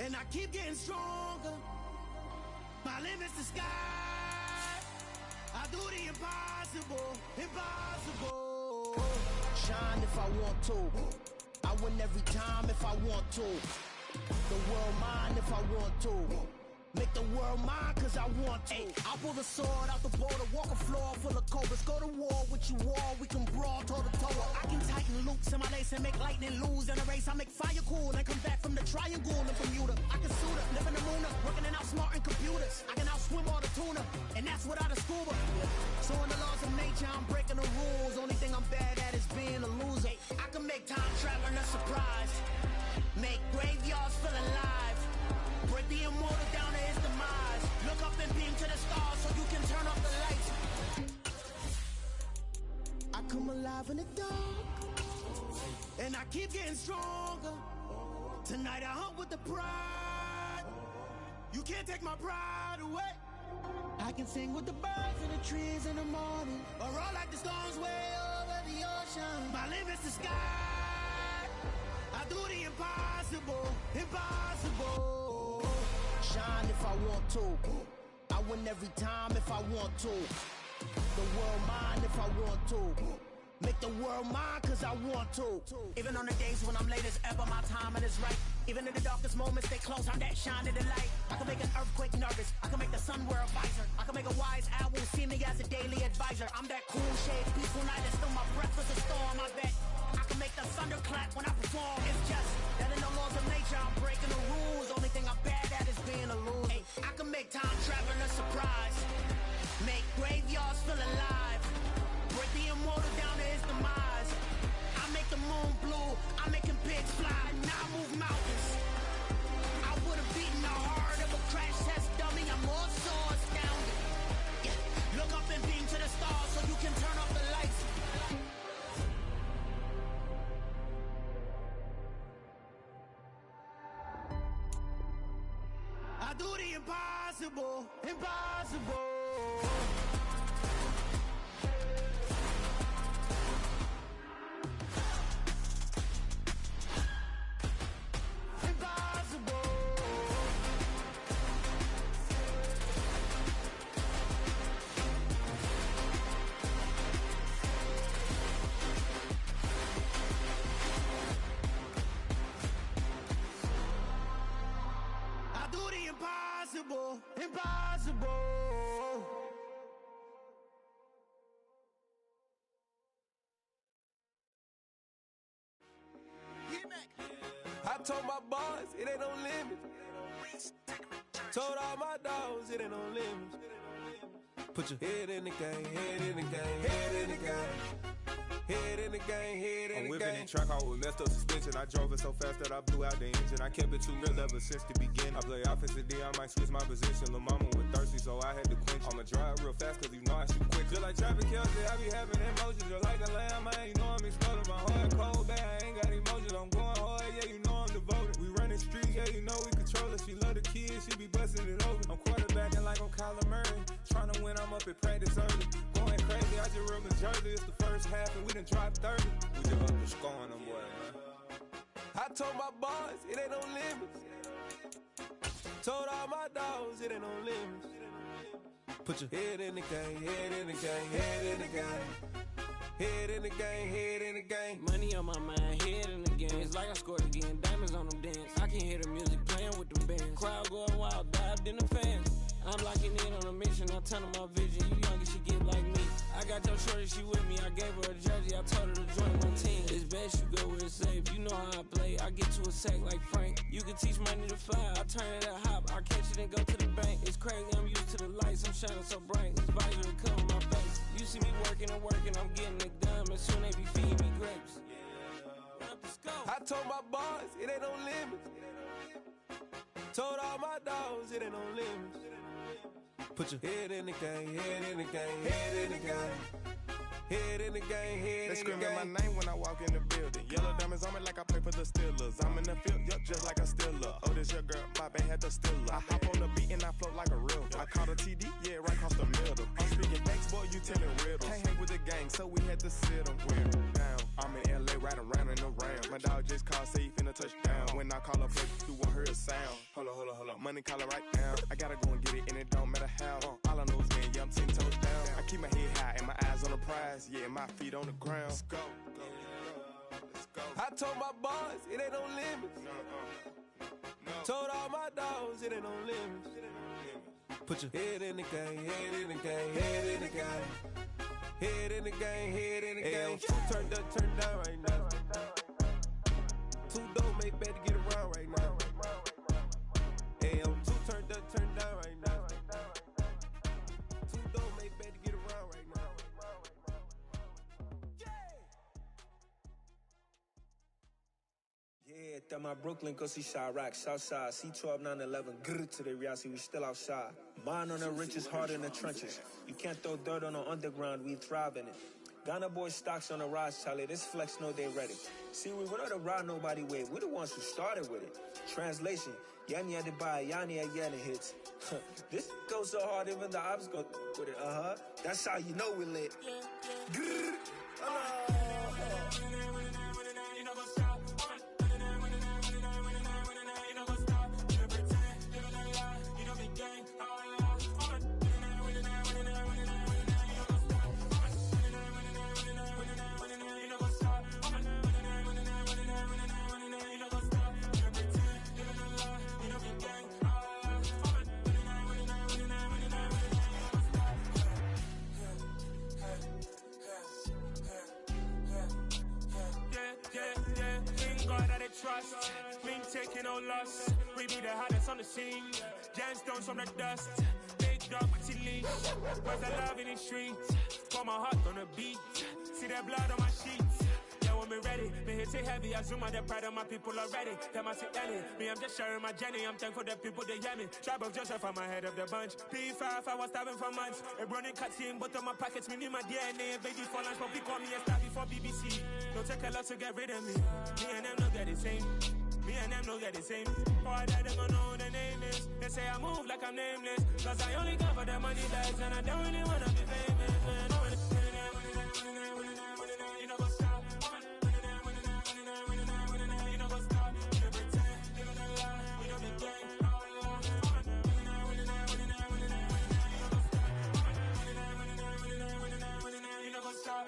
and I keep getting stronger. My limit's the sky. I do the impossible, impossible. Shine if I want to. I win every time if I want to. The world mine if I want to. Make the world mine cause I want to. Ay, I'll pull the sword out the border, walk a floor full of cobras. Go to war with you all, we can brawl toe to toe. I can tighten loops in my lace and make lightning lose in a race. I make fire cool and come back from the triangle in Bermuda. I can suit up, live in the moon up, working and outsmarting computers. I can outswim all the tuna, and that's without a scuba. So in the laws of nature, I'm breaking the rules. Only thing I'm bad at is being a loser. I can make time traveling a surprise, make graveyards feel alive, break the immortal down to his demise. Look up and beam to the stars so you can turn off the lights. I come alive in the dark, and I keep getting stronger. Tonight I hunt with the pride. You can't take my pride away. I can sing with the birds and the trees in the morning, or roll like the storms way over the ocean. My limit's the sky. I do the impossible, impossible. Shine if I want to. I win every time if I want to. The world mine if I want to. Make the world mine cause I want to. Even on the days when I'm late as ever, my timing is right. Even in the darkest moments, stay close, I'm that shine in the light. I can make an earthquake nervous, I can make the sun wear a visor. I can make a wise owl see me as a daily advisor. I'm that cool shade, peaceful night, and still my breath is a storm, I bet. I can make the thunder clap when I perform. It's just that in the laws of nature, I'm breaking the rules. Only thing I'm bad at is being a loser. Hey, I can make time traveling a surprise, make graveyards feel alive, break the immortal down to his demise. I make the moon blue, I'm making pigs fly, now I move mountains. I would've beaten the heart of a crash test dummy, I'm more so astounded. Yeah. Look up and beam to the stars so you can turn off the lights. I do the impossible, impossible. Impossible, impossible. I told my boys it ain't no limit. Told all my dogs it ain't no limit. Put your head in the game, head in the game, head in the game. Head in the game, head in the game. I'm whipping in track, I was messed up suspension. I drove it so fast that I blew out the engine. I kept it too real ever since the beginning. I play offensive D, I might switch my position. Lil' mama was thirsty, so I had to quench. I'ma drive real fast, cause you know I shoot quick. Just like traffic Kelsey, I be having emotions. Just like a lamb, I ain't know I'm exploding. My heart cold, bad, I ain't got emotions. I'm going hard, yeah, you know I'm devoted. We running streets, yeah, you know we control it. She love the kids, she be busting it over. I'm quarterbacking like I'm Kyler Murray. Trying to win, I'm up at practice early. Going crazy, I just rub the jersey. It's the first half and we done dropped 30. We just up and scoring them, boy, man. I told my boys it ain't no limits. Told all my dogs it ain't no limits. Put your head in the game, head in the game, head in the game. Head in the game, head in the game. Money on my mind, head in the game. It's like I scored again, diamonds on them dance. I can hear the music playing with them bands. Crowd going wild, dived in the fans. I'm locking in on a mission, I'm telling my vision. You young and she get like me. I got your shorty, she with me. I gave her a jersey, I told her to join my team. It's best you go where it's safe. You know how I play. I get to a sack like Frank. You can teach money to fly. I turn it at hop. I catch it and go to the bank. It's crazy, I'm used to the lights. I'm shining so bright. This visor to cover my face. You see me working and working. I'm getting it done. And soon they be feeding me grapes. I told my boys it ain't no limits. Told all my dogs it ain't no limits. Put your head in the game, head in the game, head in the game. Head in the game, head in the game. They screaming my name when I walk in the building. Yellow diamonds on me like I play for the Steelers. I'm in the field, yup, just like a Steeler. Oh, this your girl, my band had the Steeler. I hop on the beat and I float like a river. I caught a TD, yeah, right across the middle. I'm speaking thanks, boy, you telling riddles. Can't hang with the gang, so we had to sit them down. I'm in LA, riding around in the Ram. My dog just called, say he finna touch down. When I call her play, you won't hear a sound. Hold on, money calling right now. I gotta go and get it, and it don't matter how. All I know is yeah, I'm 10 toes down. I keep my head high and my eyes on the prize. Yeah, my feet on the ground. Let's go. I told my boys, it ain't no limits. Told all my dogs, it ain't no limits. Put your head in the game, head in the game, head in the game. Head in the game, head in the game. Turned up, turned down right now. Two dope make better get around right now. Hey, I'm two turned up, turned down right now. Two dope make better get around right now. Yeah, that my Brooklyn, go see Chirac, Southside, C12, 911, grrr to the reality, we still outside. Mine on the riches, hard in the trenches. You can't throw dirt on the underground, we thrive in it. Ghana boys stocks on the rise, Charlie, this flex know they ready. See, we were not to ride nobody with, we the ones who started with it. Translation, Yanni had to buy, Yanni had Yanni hits. This goes so hard, even the ops go with it, That's how you know we lit. Grrr, trust, we ain't taking no loss. We be the hottest on the scene. Gemstones from the dust. Big dog, but she leash. Where's the love in the streets? Pour my heart on the beat. See that blood on my sheets. Yeah, when me ready, me hit it heavy. I zoom out the pride of my people already. Them I see Ellie. Me, I'm just sharing my journey. I'm thankful that people they hear me. Tribe of Joseph, I'm ahead of the bunch. P5, I was starving for months. A running cutscene, but on my pockets, me need my DNA. Baby for lunch, but we call me a star before BBC. Don't take a lot to get rid of me. Me and them don't get the same. Me and them don't get the same. Boy, that they gonna know who the name is. They say I move like I'm nameless. Cause I only come for the money bags. And I don't really wanna be famous. You know what's up? You know what's up? You pretend. You don't lie. We don't be gang. You know what's up?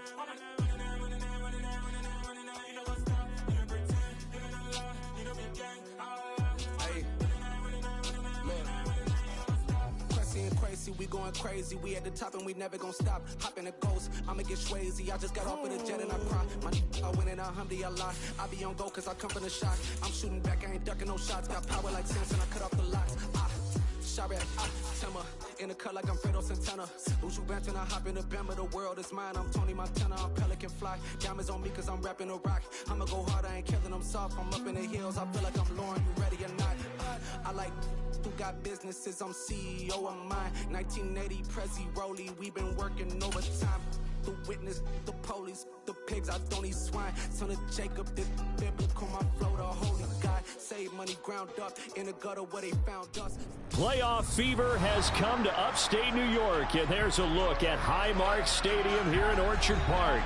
Crazy, we going crazy. We at the top and we never gonna stop. Hop in a ghost, I'ma get swayzy. I just got off of the jet and I cry. My I win in a Humvee a lot. I be on go cause I come from the shot. I'm shooting back, I ain't ducking no shots. Got power like Samson, I cut off the locks. Sorry, Timmer. In the cut like I'm Fredo Santana. Uju Banton, I hop in the Bama. The world is mine. I'm Tony Montana. I'm Pelican Fly. Diamonds on me cause I'm rapping a rock. I'ma go hard, I ain't killing them soft. I'm up in the hills, I feel like I'm Lauren. You ready or not? I like who got businesses, I'm CEO of mine. 1980 Prezi Rolly, we been working overtime. The witness, the police, the pigs, I don't eat swine. Son of Jacob, this biblical, my flow, the holy God. Save money ground up in the gutter where they found us. Playoff fever has come to upstate New York, and there's a look at Highmark Stadium here in Orchard Park.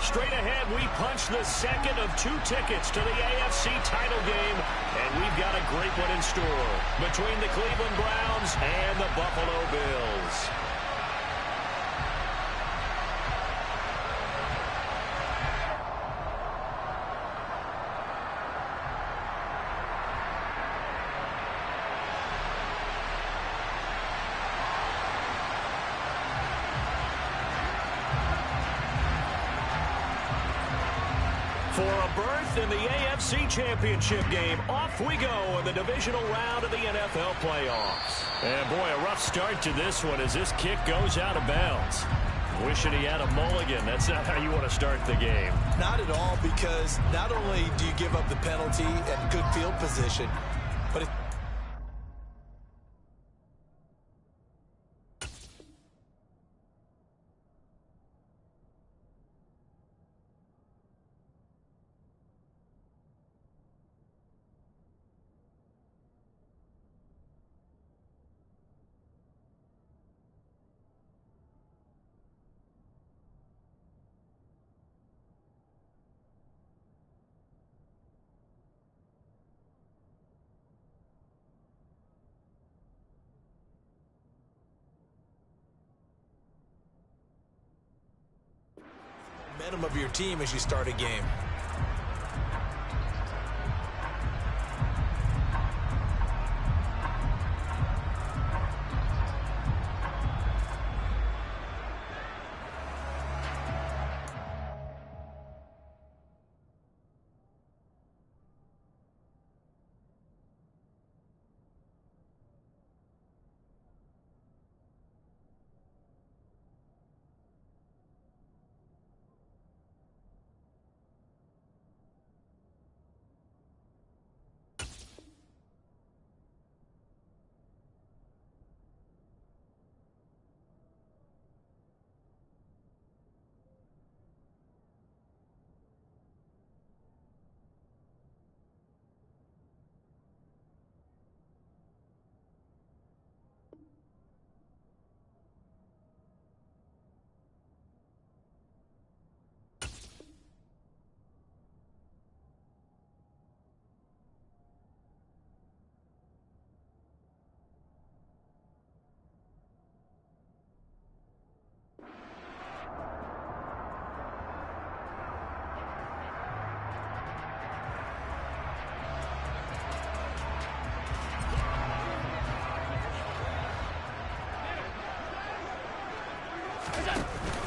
Straight ahead, we punch the second of 2 tickets to the AFC title game, and we've got a great one in store between the Cleveland Browns and the Buffalo Bills. For a berth in the AFC Championship game, off we go in the divisional round of the NFL playoffs. And boy, a rough start to this one as this kick goes out of bounds. Wishing he had a mulligan. That's not how you want to start the game. Not at all, because not only do you give up the penalty and good field position, but it momentum of your team as you start a game.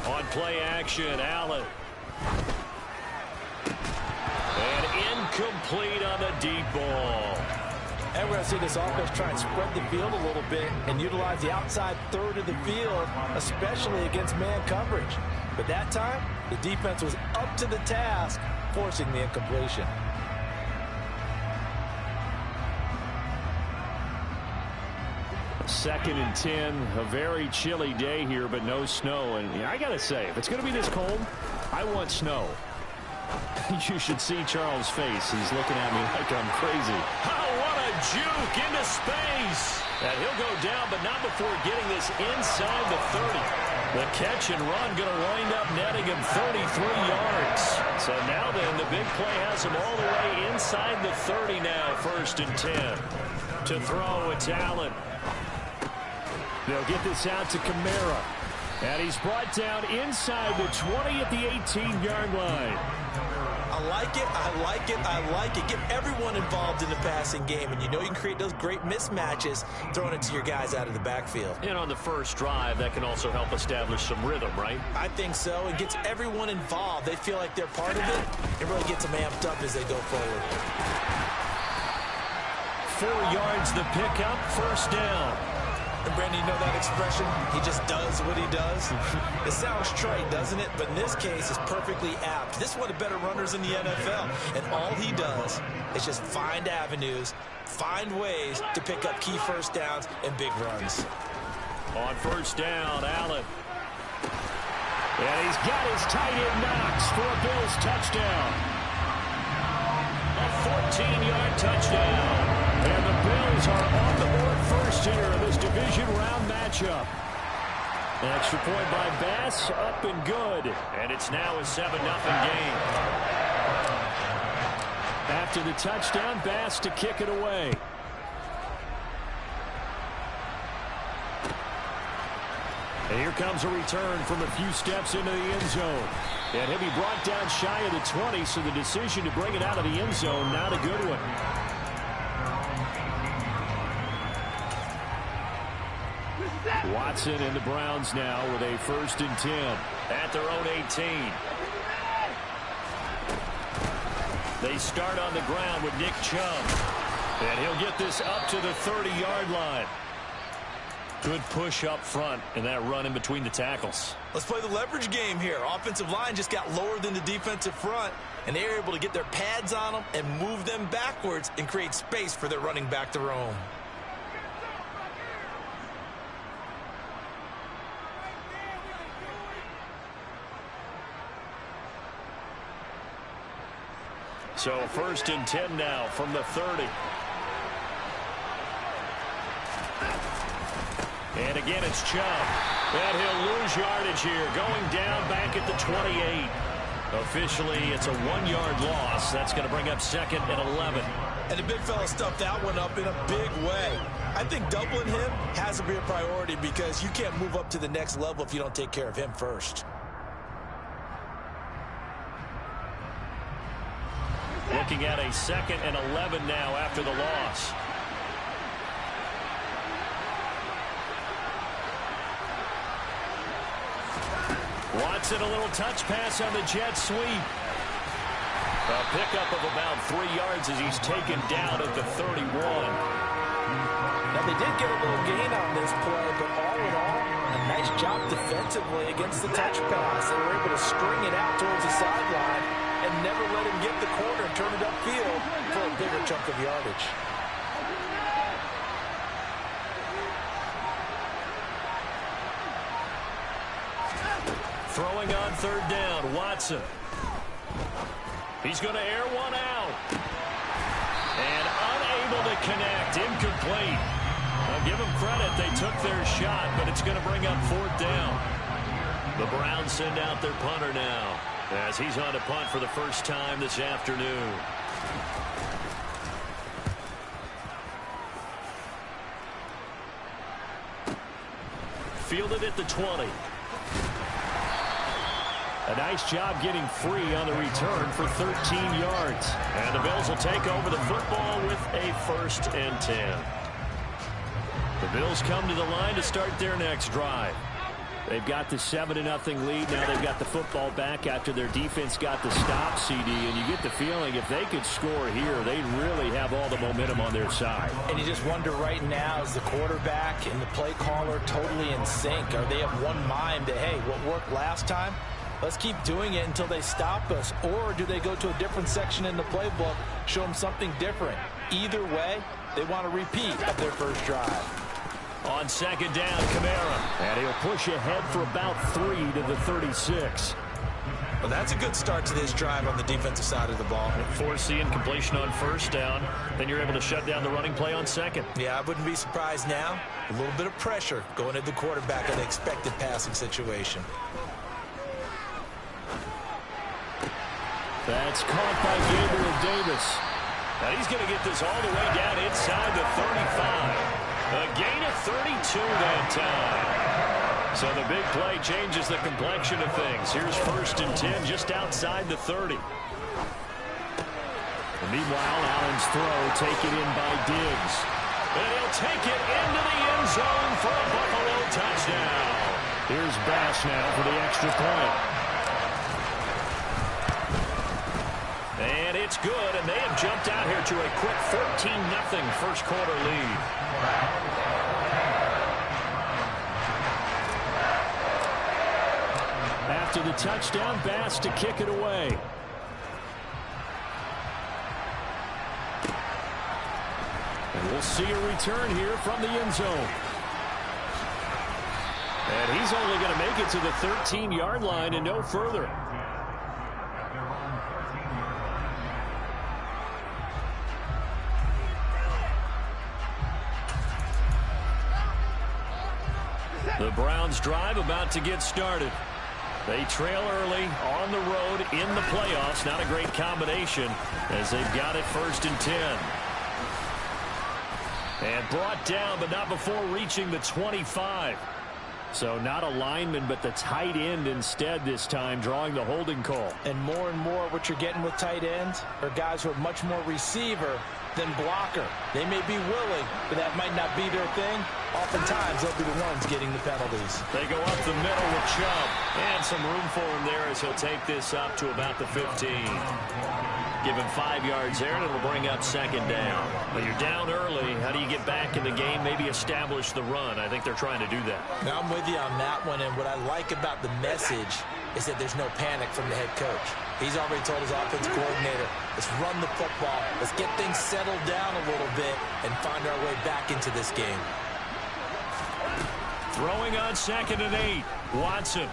On play action, Allen. And incomplete on the deep ball. And we're going to see this offense try and spread the field a little bit and utilize the outside third of the field, especially against man coverage. But that time, the defense was up to the task, forcing the incompletion. Second and 10, a very chilly day here, but no snow. And I got to say, if it's going to be this cold, I want snow. You should see Charles' face. He's looking at me like I'm crazy. Oh, what a juke into space. And he'll go down, but not before getting this inside the 30. The catch and run going to wind up netting him 33 yards. So now then, the big play has him all the way inside the 30 now, 1st and 10. To throw, it's Allen. They'll get this out to Kamara. And he's brought down inside the 20 at the 18-yard line. I like it, I like it, I like it. Get everyone involved in the passing game, and you know you can create those great mismatches throwing it to your guys out of the backfield. And on the first drive, that can also help establish some rhythm, right? I think so. It gets everyone involved. They feel like they're part of it. It really gets them amped up as they go forward. 4 yards the pickup, 1st down. And Brandon, you know that expression? He just does what he does. It sounds trite, doesn't it? But in this case, it's perfectly apt. This is one of the better runners in the NFL. And all he does is just find avenues, find ways to pick up key 1st downs and big runs. On 1st down, Allen. And he's got his tight end Knox for a Bills touchdown. A 14-yard touchdown. And the Bills are on the board first here in this division round matchup. An extra point by Bass, up and good. And it's now a 7-0 game. After the touchdown, Bass to kick it away. And here comes a return from a few steps into the end zone. And he'll be brought down shy of the 20, so the decision to bring it out of the end zone, not a good one. Watson and the Browns now with a 1st and 10 at their own 18. They start on the ground with Nick Chubb. And he'll get this up to the 30-yard line. Good push up front and that run in between the tackles. Let's play the leverage game here. Offensive line just got lower than the defensive front, and they were able to get their pads on them and move them backwards and create space for their running back to roam. So 1st and 10 now from the 30. And again, it's Chubb. And he'll lose yardage here, going down back at the 28. Officially, it's a 1-yard loss. That's going to bring up 2nd and 11. And the big fella stuffed that one up in a big way. I think doubling him has to be a priority because you can't move up to the next level if you don't take care of him first. looking at a 2nd and 11 now after the loss. Watson, a little touch pass on the jet sweep. A pickup of about 3 yards as he's taken down at the 31. Now, they did get a little gain on this play, but all in all, a nice job defensively against the touch pass. They were able to string it out towards the sideline and never let him get the corner and turn it upfield for a bigger chunk of yardage. Throwing on 3rd down, Watson. He's going to air one out. And unable to connect, incomplete. I'll give them credit, they took their shot, but it's going to bring up 4th down. The Browns send out their punter now, as he's on to punt for the first time this afternoon. Fielded at the 20. A nice job getting free on the return for 13 yards. And the Bills will take over the football with a 1st and 10. The Bills come to the line to start their next drive. They've got the 7-0 lead. Now they've got the football back after their defense got the stop, CD. And you get the feeling if they could score here, they'd really have all the momentum on their side. And you just wonder right now, is the quarterback and the play caller totally in sync? Are they of one mind that, hey, what worked last time? Let's keep doing it until they stop us. Or do they go to a different section in the playbook, show them something different? Either way, they want a repeat of their first drive. On 2nd down, Kamara. And he'll push ahead for about 3 to the 36. Well, that's a good start to this drive on the defensive side of the ball. Force the incompletion on 1st down. Then you're able to shut down the running play on 2nd. Yeah, I wouldn't be surprised now. A little bit of pressure going at the quarterback in the expected passing situation. That's caught by Gabriel Davis. And he's going to get this all the way down inside the 35. A gain of 32 that time. So the big play changes the complexion of things. Here's 1st and 10 just outside the 30. And meanwhile, Allen's throw taken in by Diggs. And he'll take it into the end zone for a Buffalo touchdown. Here's Bass now for the extra point. And it's good, and they have jumped out here to a quick 14-0 first quarter lead. After the touchdown, Bass to kick it away. And we'll see a return here from the end zone. And he's only going to make it to the 13-yard line and no further. The Browns drive about to get started. They trail early on the road in the playoffs. Not a great combination as they've got it 1st and 10. And brought down, but not before reaching the 25. So not a lineman, but the tight end instead this time, drawing the holding call. And more what you're getting with tight ends are guys who are much more receiver than blocker. They may be willing, but that might not be their thing. Oftentimes, they'll be the ones getting the penalties. They go up the middle with Chubb. And some room for him there as he'll take this up to about the 15. Give him 5 yards there, and it'll bring up 2nd down. But you're down early. How do you get back in the game? Maybe establish the run. I think they're trying to do that. Now, I'm with you on that one, and what I like about the message is that there's no panic from the head coach. He's already told his offensive coordinator, let's run the football, let's get things settled down a little bit and find our way back into this game. Throwing on 2nd and 8. Watson.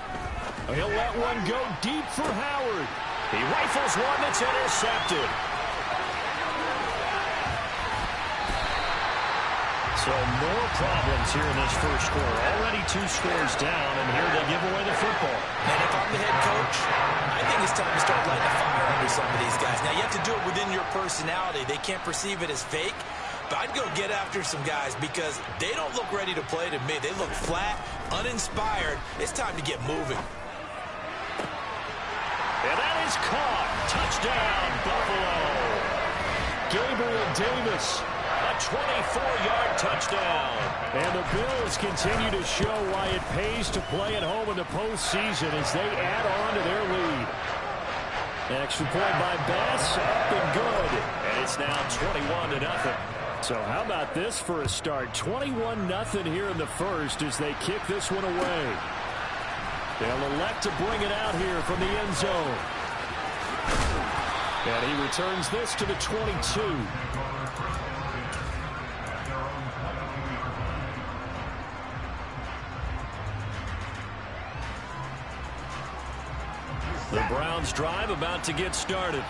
He'll let one go deep for Howard. He rifles one that's intercepted. So more problems here in this first quarter. Already 2 scores down, and here they give away the football. And if I'm the head coach, I think it's time to start lighting a fire under some of these guys. Now, you have to do it within your personality. They can't perceive it as fake. But I'd go get after some guys because they don't look ready to play to me. They look flat, uninspired. It's time to get moving. And that is caught. Touchdown, Buffalo. Gabriel Davis. A 24-yard touchdown. And the Bills continue to show why it pays to play at home in the postseason as they add on to their lead. Extra point by Bass, up and good. And it's now 21-0. So how about this for a start? 21-0 here in the first as they kick this one away. They'll elect to bring it out here from the end zone. And he returns this to the 22. The Browns drive about to get started.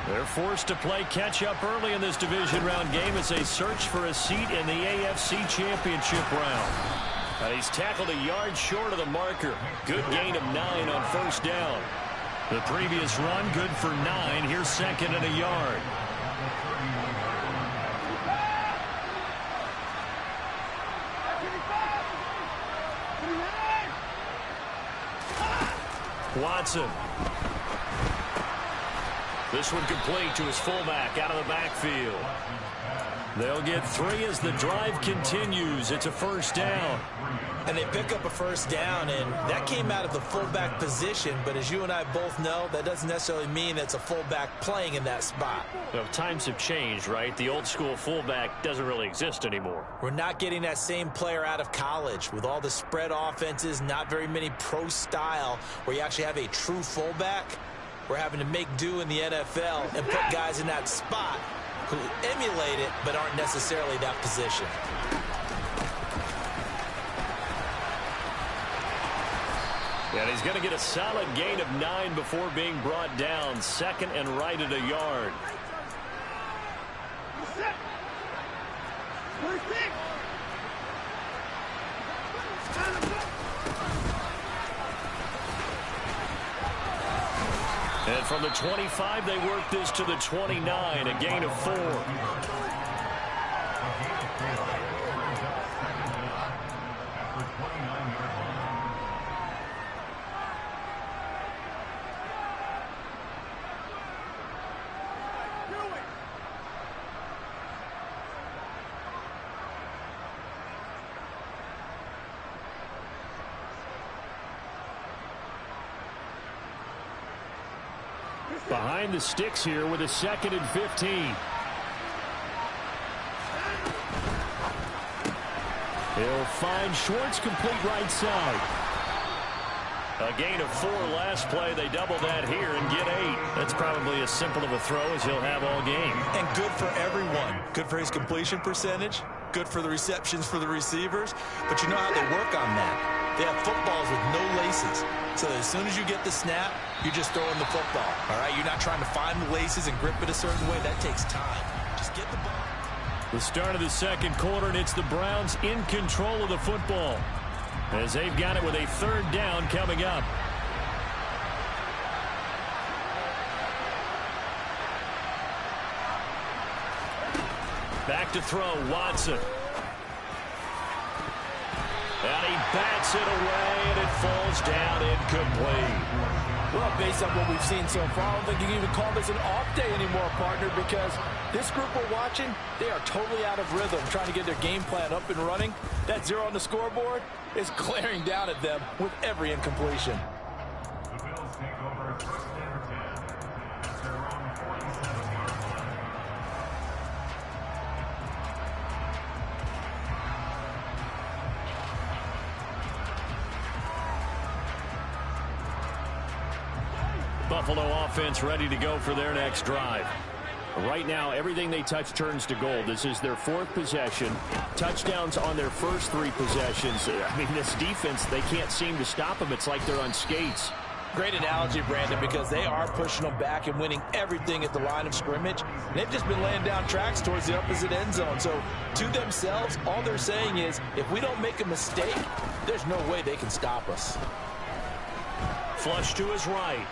They're forced to play catch-up early in this division round game as they search for a seat in the AFC Championship round. He's tackled a yard short of the marker. Good gain of 9 on first down. The previous run, good for 9. Here's second and a yard. Watson. This one complete to his fullback out of the backfield. They'll get 3 as the drive continues. It's a first down. And they pick up a first down, and that came out of the fullback position. But as you and I both know, that doesn't necessarily mean it's a fullback playing in that spot. Well, times have changed, right? The old school fullback doesn't really exist anymore. We're not getting that same player out of college with all the spread offenses, not very many pro style where you actually have a true fullback. We're having to make do in the NFL and put guys in that spot who emulate it but aren't necessarily that position. And he's going to get a solid gain of 9 before being brought down. Second and right at a yard. And from the 25, they work this to the 29, a gain of 4. Behind the sticks here with a 2nd and 15. He'll find Schwartz complete right side. A gain of 4 last play. They double that here and get 8. That's probably as simple of a throw as he'll have all game. And good for everyone. Good for his completion percentage. Good for the receptions for the receivers. But you know how they work on that. They have footballs with no laces. So as soon as you get the snap, you're just throwing the football. All right, you're not trying to find the laces and grip it a certain way. That takes time. Just get the ball. The start of the second quarter, and it's the Browns in control of the football as they've got it with a 3rd down coming up. Back to throw, Watson. And he bats it away, and it falls down incomplete. Well, based on what we've seen so far, I don't think you can even call this an off day anymore, partner, because this group we're watching, they are totally out of rhythm, trying to get their game plan up and running. That 0 on the scoreboard is glaring down at them with every incompletion. The Bills take over 1st and 10. After around 47 yards. Buffalo offense ready to go for their next drive. Right now, everything they touch turns to gold. This is their 4th possession. Touchdowns on their first 3 possessions. I mean, this defense, they can't seem to stop them. It's like they're on skates. Great analogy, Brandon, because they are pushing them back and winning everything at the line of scrimmage. And they've just been laying down tracks towards the opposite end zone. So to themselves, all they're saying is, if we don't make a mistake, there's no way they can stop us. Flush to his right.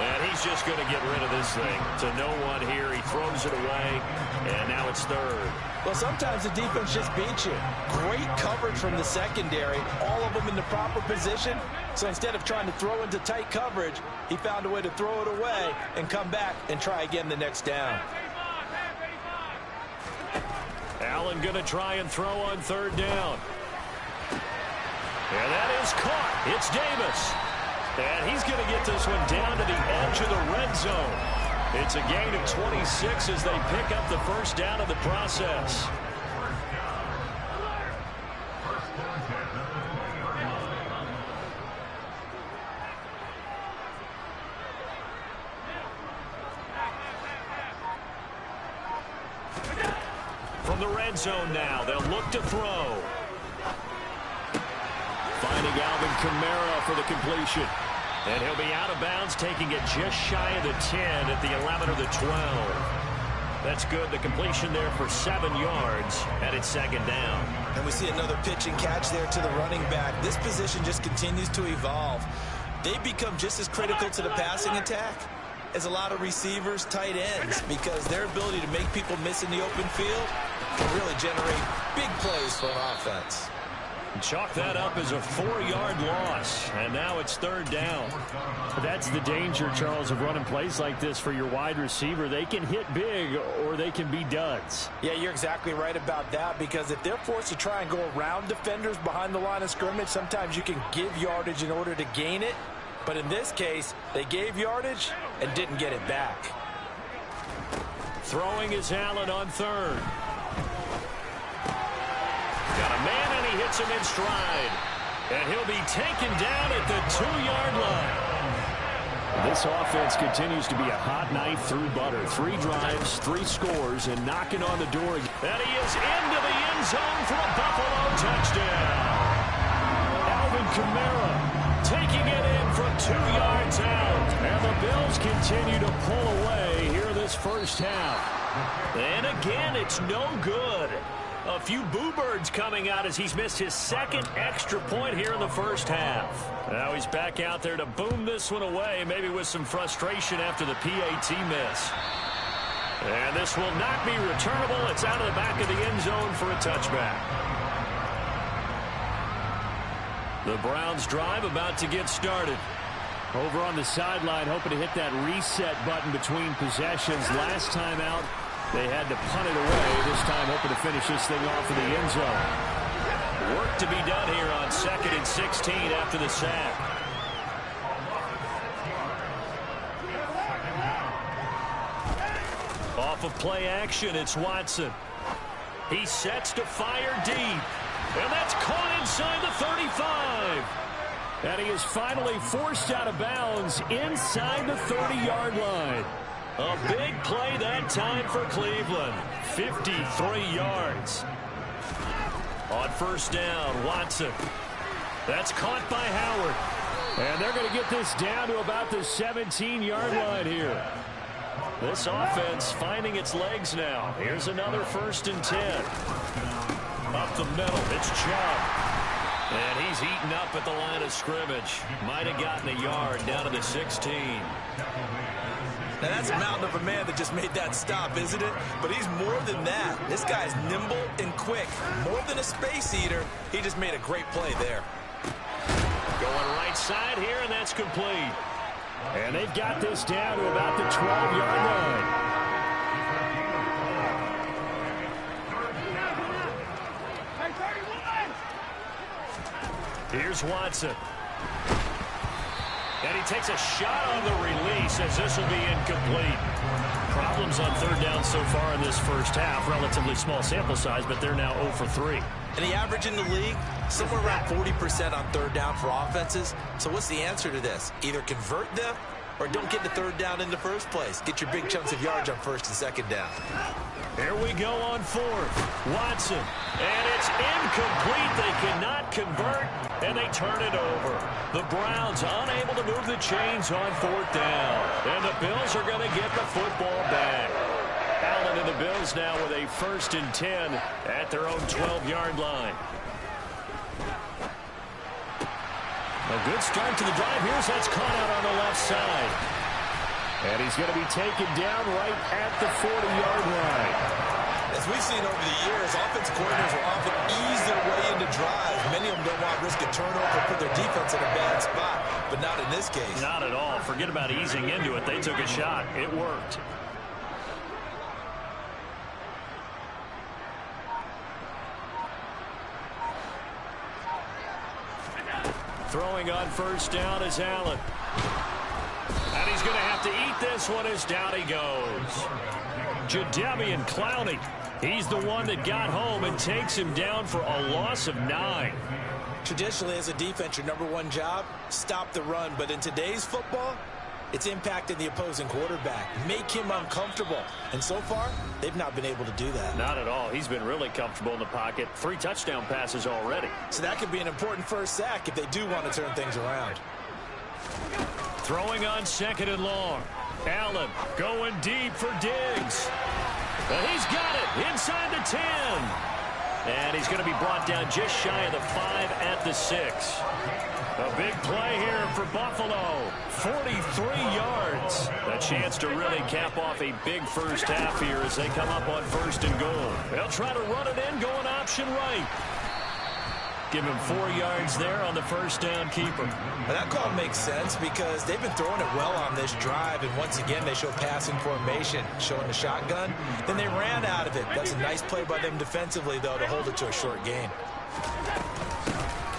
And he's just going to get rid of this thing to no one here. He throws it away, and now it's third. Well, sometimes the defense just beats you. Great coverage from the secondary, all of them in the proper position. So instead of trying to throw into tight coverage, he found a way to throw it away and come back and try again the next down. Allen going to try and throw on third down. And that is caught. It's Davis. And he's going to get this one down to the edge of the red zone. It's a gain of 26 as they pick up the first down of the process. From the red zone now, they'll look to throw. Finding Alvin Kamara for the completion. And he'll be out of bounds, taking it just shy of the 10 at the 11 or the 12. That's good. The completion there for 7 yards, and it's second down. And we see another pitch and catch there to the running back. This position just continues to evolve. They become just as critical to the passing attack as a lot of receivers, tight ends, because their ability to make people miss in the open field can really generate big plays for an offense. Chalk that up as a 4-yard loss, and now it's third down. That's the danger, Charles, of running plays like this for your wide receiver. They can hit big or they can be duds. Yeah, you're exactly right about that, because if they're forced to try and go around defenders behind the line of scrimmage, sometimes you can give yardage in order to gain it. But in this case, they gave yardage and didn't get it back. Throwing is Allen on third. Got a man, and he hits him in stride. And he'll be taken down at the 2-yard line. This offense continues to be a hot knife through butter. 3 drives, 3 scores, and knocking on the door. And he is into the end zone for a Buffalo touchdown. Alvin Kamara taking it in from 2 yards out. And the Bills continue to pull away here this first half. And again, it's no good. A few boo birds coming out as he's missed his second extra point here in the first half. Now he's back out there to boom this one away, maybe with some frustration after the PAT miss. And this will not be returnable. It's out of the back of the end zone for a touchback. The Browns drive about to get started. Over on the sideline, hoping to hit that reset button between possessions. Last time out, they had to punt it away. This time hoping to finish this thing off in the end zone. Work to be done here on 2nd and 16 after the sack. Off of play action, it's Watson. He sets to fire deep. And that's caught inside the 35. And he is finally forced out of bounds inside the 30-yard line. A big play that time for Cleveland. 53 yards. On first down, Watson. That's caught by Howard. And they're going to get this down to about the 17-yard line here. This offense finding its legs now. Here's another 1st and 10. Up the middle, it's Chubb. And he's eaten up at the line of scrimmage. Might have gotten a yard down to the 16. Now, that's a mountain of a man that just made that stop, isn't it? But he's more than that. This guy's nimble and quick. More than a space eater, he just made a great play there. Going right side here, and that's complete. And they've got this down to about the 12-yard line. Here's Watson. And he takes a shot on the release as this will be incomplete. Problems on third down so far in this first half. Relatively small sample size, but they're now 0 for 3. And the average in the league, somewhere around 40% on third down for offenses. So what's the answer to this? Either convert them or don't get the third down in the first place. Get your big chunks of yards on 1st and 2nd down. Here we go on 4th. Watson. And it's incomplete. They cannot convert, and they turn it over. The Browns unable to move the chains on 4th down. And the Bills are going to get the football back. Allen and the Bills now with a 1st and 10 at their own 12-yard line. A good start to the drive. Here's that's caught out on the left side. And he's going to be taken down right at the 40-yard line. As we've seen over the years, offensive coordinators will often ease their way into drives. Many of them don't want to risk a turnover or put their defense in a bad spot, but not in this case. Not at all. Forget about easing into it. They took a shot. It worked. Throwing on first down is Allen. And he's going to have to eat this one as down he goes. Jadeveon Clowney. He's the one that got home and takes him down for a loss of 9. Traditionally, as a defense, your number one job, stop the run. But in today's football, it's impacting the opposing quarterback. Make him uncomfortable. And so far, they've not been able to do that. Not at all. He's been really comfortable in the pocket. 3 touchdown passes already. So that could be an important first sack if they do want to turn things around. Throwing on second and long. Allen going deep for Diggs. And he's got it inside the 10. And he's going to be brought down just shy of the 5 at the 6. A big play here for Buffalo. 43 yards. A chance to really cap off a big first half here as they come up on first and goal. They'll try to run it in, going option right. Give him 4 yards there on the first down keeper. Well, that call makes sense because they've been throwing it well on this drive, and once again they show passing formation, showing the shotgun. Then they ran out of it. That's a nice play by them defensively, though, to hold it to a short gain.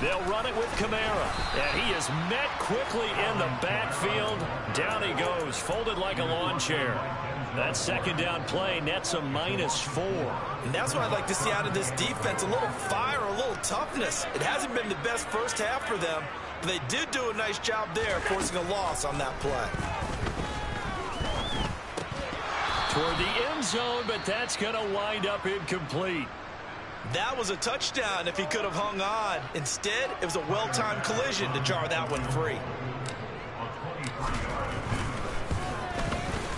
They'll run it with Kamara, and he is met quickly in the backfield. Down he goes, folded like a lawn chair. That second down play nets a -4. And that's what I'd like to see out of this defense, a little fire, a little toughness. It hasn't been the best first half for them, but they did do a nice job there, forcing a loss on that play. Toward the end zone, but that's going to wind up incomplete. That was a touchdown if he could have hung on. Instead, it was a well-timed collision to jar that one free.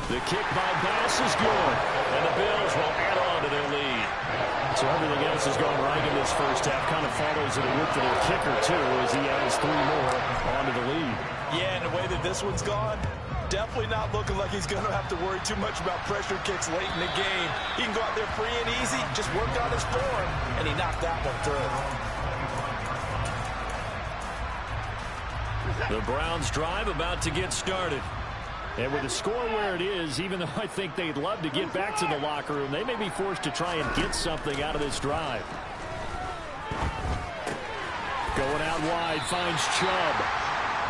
The kick by Bass is good, and the Bills will add on to their lead. So everything else has gone right in this first half. Kind of follows it with their kicker, too, as he adds 3 more onto the lead. Yeah, and the way that this one's gone, definitely not looking like he's going to have to worry too much about pressure kicks late in the game. He can go out there free and easy, just work on his form, and he knocked that one through. The Browns drive about to get started. And with the score where it is, even though I think they'd love to get back to the locker room, they may be forced to try and get something out of this drive. Going out wide, finds Chubb.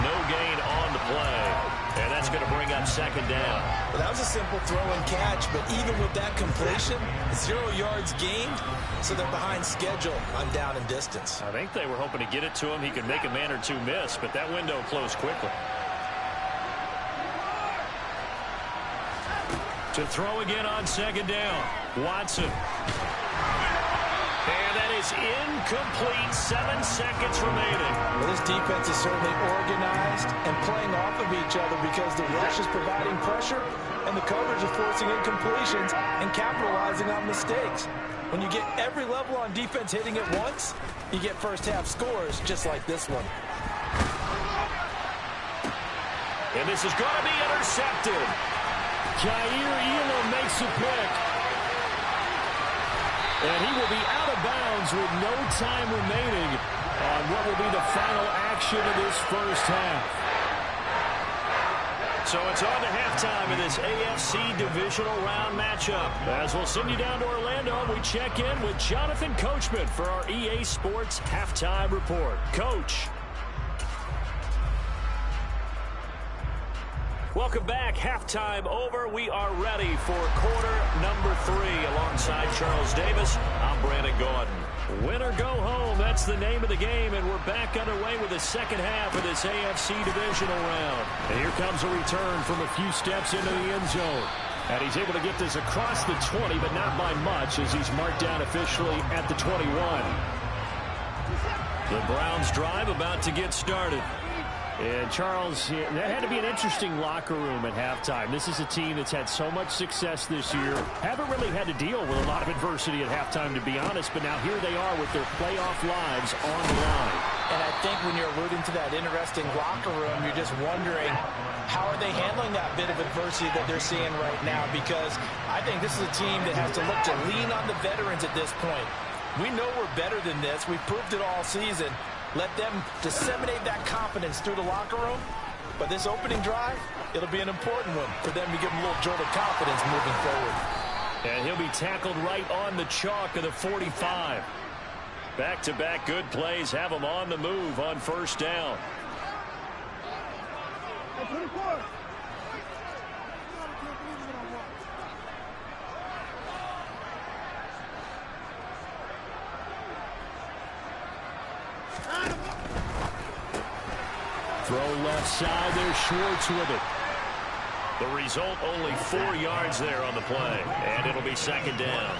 No gain on the play. And that's going to bring up second down. Well, that was a simple throw and catch, but even with that completion, 0 yards gained, so they're behind schedule on down and distance. I think they were hoping to get it to him. He could make a man or two miss, but that window closed quickly. To throw again on second down. Watson. And that is incomplete. 7 seconds remaining. Well, this defense is certainly organized and playing off of each other because the rush is providing pressure and the coverage is forcing incompletions and capitalizing on mistakes. When you get every level on defense hitting at once, you get first half scores just like this one. And this is going to be intercepted. Jair Elam makes a pick. And he will be out of bounds with no time remaining on what will be the final action of this first half. So it's on to halftime in this AFC Divisional Round matchup. As we'll send you down to Orlando, we check in with Jonathan Coachman for our EA Sports Halftime Report. Coach. Welcome back. Halftime over. We are ready for quarter number 3. Alongside Charles Davis, I'm Brandon Gordon. Win or go home, that's the name of the game, and we're back underway with the second half of this AFC Divisional Round. And here comes a return from a few steps into the end zone. And he's able to get this across the 20, but not by much, as he's marked down officially at the 21. The Browns drive about to get started. And, Charles, that had to be an interesting locker room at halftime. This is a team that's had so much success this year. Haven't really had to deal with a lot of adversity at halftime, to be honest. But now here they are with their playoff lives on the line. And I think when you're alluding to that interesting locker room, you're just wondering, how are they handling that bit of adversity that they're seeing right now? Because I think this is a team that has to look to lean on the veterans at this point. We know we're better than this. We've proved it all season. Let them disseminate that confidence through the locker room. But this opening drive, it'll be an important one for them to give them a little jolt of confidence moving forward. And he'll be tackled right on the chalk of the 45. Back-to-back good plays have them on the move on first down. Throw left side there, Schwartz with it. The result, only 4 yards there on the play. And it'll be second down.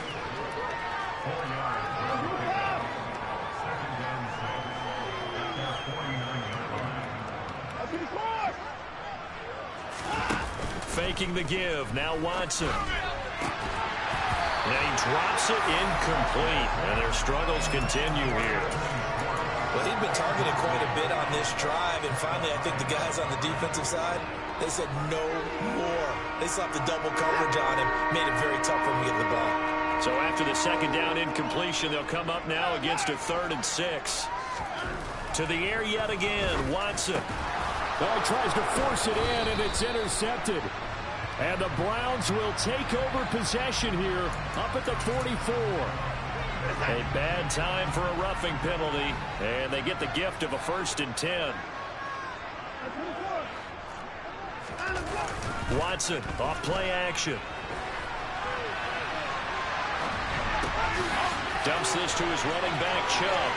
4 yards. Second down, 49 yards. Faking the give. Now Watson. And he drops it incomplete. And their struggles continue here. Well, he'd been targeted quite a bit on this drive, and finally I think the guys on the defensive side, they said no more. They slapped the double coverage on him, made it very tough for him to get the ball. So after the second down incompletion, they'll come up now against a 3rd and 6. To the air yet again, Watson. Well, tries to force it in, and it's intercepted. And the Browns will take over possession here up at the 44. A bad time for a roughing penalty, and they get the gift of a 1st and 10. Watson off play action. Dumps this to his running back, Chubb.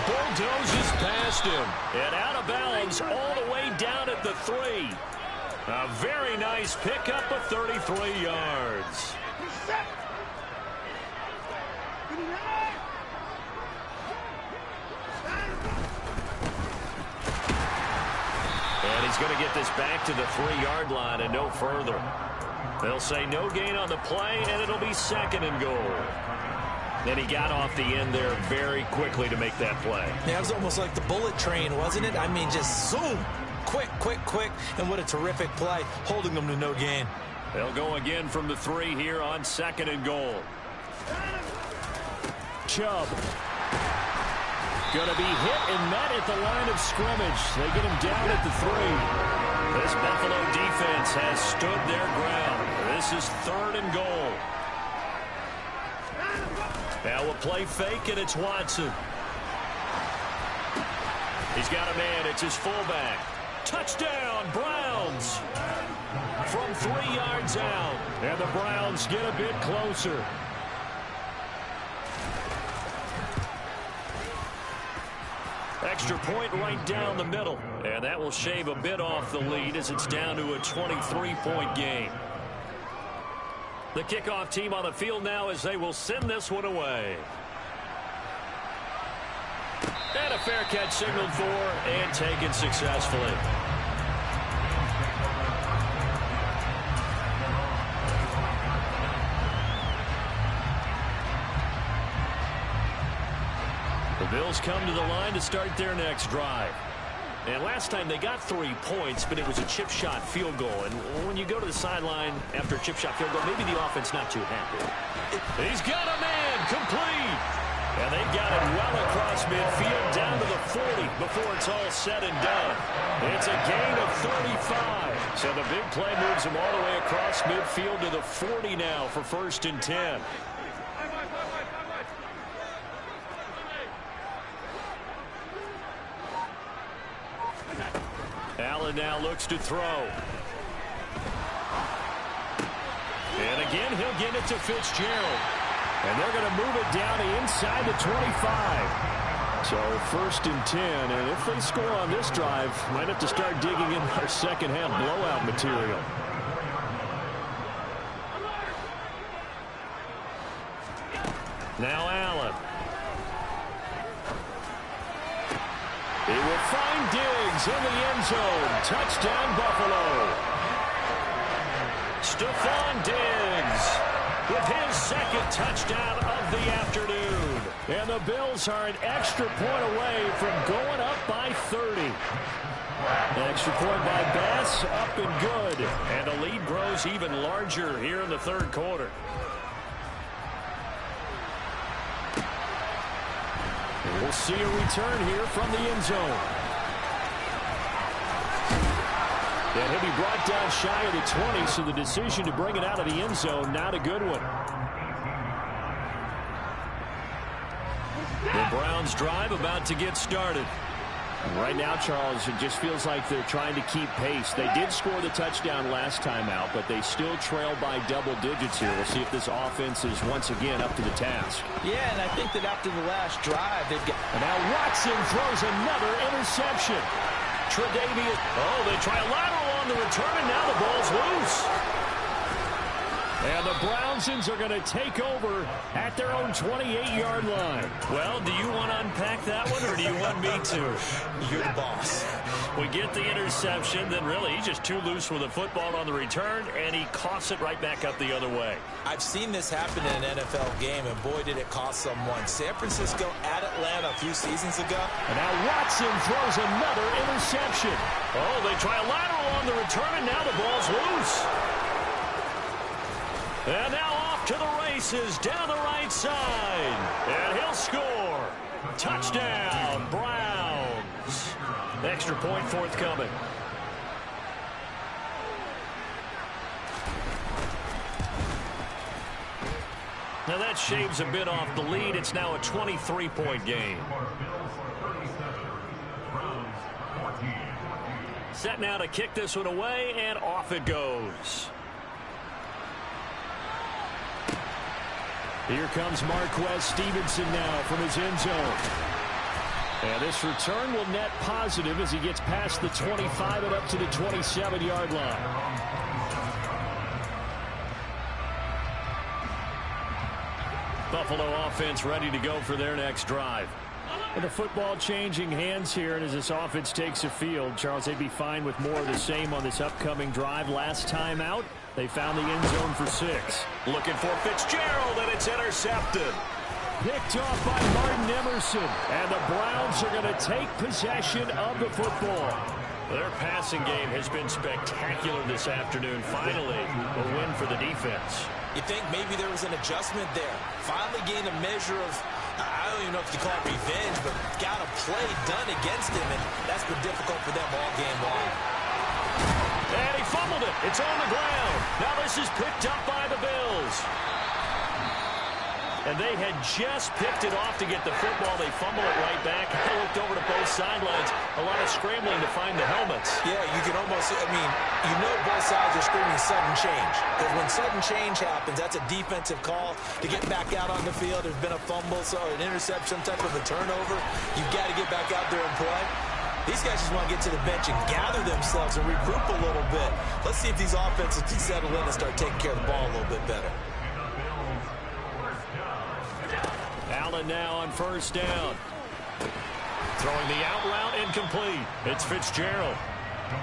Bulldozes past him, and out of bounds all the way down at the 3. A very nice pickup of 33 yards. And he's going to get this back to the 3-yard line and no further. They'll say no gain on the play, and it'll be 2nd and goal. Then he got off the end there very quickly to make that play. Yeah, it was almost like the bullet train, wasn't it? I mean, just zoom. Quick, quick, quick. And what a terrific play, holding them to no gain. They'll go again from the 3 here on 2nd and goal. Chubb. Going to be hit and met at the line of scrimmage. They get him down at the 3. This Buffalo defense has stood their ground. This is 3rd and goal. Now a play fake, and it's Watson. He's got a man. It's his fullback. Touchdown, Browns. From 3 yards out. And the Browns get a bit closer. Extra point right down the middle. And that will shave a bit off the lead as it's down to a 23-point game. The kickoff team on the field now as they will send this one away. And a fair catch signaled for and taken successfully. The Bills come to the line to start their next drive. And last time they got 3 points, but it was a chip shot field goal. And when you go to the sideline after a chip shot field goal, maybe the offense not too happy. He's got a man, complete. And they've got it well across midfield down to the 40 before it's all said and done. It's a gain of 35. So the big play moves him all the way across midfield to the 40 now for 1st and 10. Allen now looks to throw. And again, he'll get it to Fitzgerald. And they're going to move it down to inside the 25. So 1st and 10. And if they score on this drive, might have to start digging in our second half blowout material. Now Allen. He will find Diggs in the end zone. Touchdown, Buffalo. Stephon Diggs with his second touchdown of the afternoon. And the Bills are an extra point away from going up by 30. Extra point by Bass, up and good. And the lead grows even larger here in the third quarter. We'll see a return here from the end zone. And he'll be brought down shy of the 20, so the decision to bring it out of the end zone, not a good one. The Browns drive about to get started. Right now, Charles, it just feels like they're trying to keep pace. They did score the touchdown last time out, but they still trail by double digits here. We'll see if this offense is once again up to the task. Yeah, and I think that after the last drive, they've got... And now Watson throws another interception. Tre'Davious. Oh, they try a lateral on the return, and now the ball's loose. And the Brownsons are going to take over at their own 28-yard line. Well, do you want to unpack that one, or do you want me to? You're the boss. We get the interception, then really he's just too loose with the football on the return, and he coughs it right back up the other way. I've seen this happen in an NFL game, and boy, did it cost someone. San Francisco at Atlanta a few seasons ago. And now Watson throws another interception. Oh, they try a lateral on the return, and now the ball's loose. And now off to the races down the right side. And he'll score. Touchdown, Browns. Extra point forthcoming. Now that shaves a bit off the lead. It's now a 23-point game. Set now to kick this one away, and off it goes. Here comes Marquez Stevenson now from his end zone. And this return will net positive as he gets past the 25 and up to the 27-yard line. Buffalo offense ready to go for their next drive. And the football changing hands here, and as this offense takes a field, Charles, they'd be fine with more of the same on this upcoming drive. Last time out, they found the end zone for 6. Looking for Fitzgerald, and it's intercepted. Picked off by Martin Emerson, and the Browns are going to take possession of the football. Their passing game has been spectacular this afternoon. Finally, a win for the defense. You think maybe there was an adjustment there. Finally gained a measure of, I don't even know if you call it revenge, but got a play done against him, and that's been difficult for them all game long. And he fumbled it. It's on the ground. Now this is picked up by the Bills. And they had just picked it off to get the football. They fumble it right back. I looked over to both sidelines. A lot of scrambling to find the helmets. Yeah, you can almost, I mean, you know both sides are screaming sudden change. Because when sudden change happens, that's a defensive call to get back out on the field. There's been a fumble, so an interception, type of a turnover. You've got to get back out there and play. These guys just want to get to the bench and gather themselves and regroup a little bit. Let's see if these offenses can settle in and start taking care of the ball a little bit better. Allen now on first down. Throwing the out route incomplete. It's Fitzgerald.